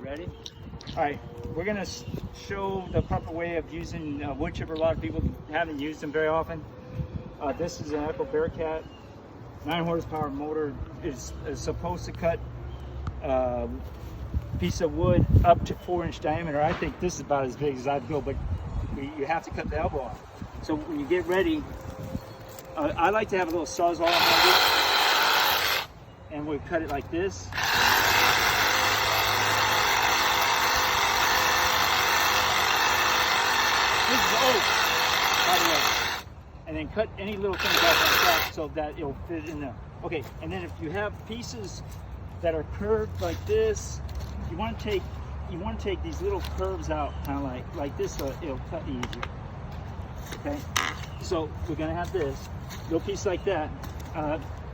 Ready? All right, we're gonna show the proper way of using wood chipper. A lot of people haven't used them very often. This is an Echo Bearcat 9 horsepower motor. Is supposed to cut piece of wood up to 4-inch diameter. I think this is about as big as I'd go, but you have to cut the elbow off. So when you get ready, I like to have a little sawzall on it, and we cut it like this. This is oak, by the way. And then cut any little things off like that so that it'll fit in there. Okay, and then if you have pieces that are curved like this, you want to take these little curves out, kind of like this, so it'll cut easier. Okay, so we're gonna have this little piece like that.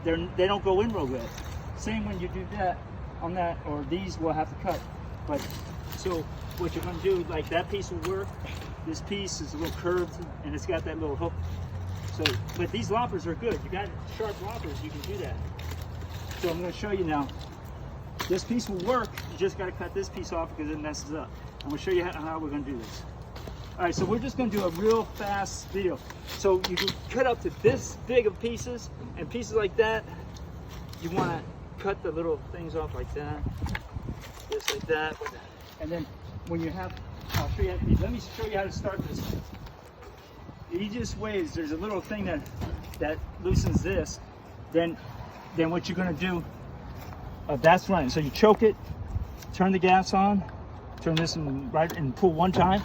They don't go in real good. Same when you do that on that, or these will have to cut. But so what you're gonna do, like that piece will work. This piece is a little curved and it's got that little hook. So, but these loppers are good. You got sharp loppers, you can do that. So I'm gonna show you now. This piece will work. You just gotta cut this piece off because it messes up. I'm gonna show you how we're gonna do this. All right, so we're just gonna do a real fast video. So you can cut up to this big of pieces, and pieces like that, you wanna cut the little things off like that, just like that. And then when you have, I'll show you how to, let me show you how to start this. The easiest way is there's a little thing that loosens this. Then what you're gonna do, that's running. So you choke it, turn the gas on, turn this right and pull one time.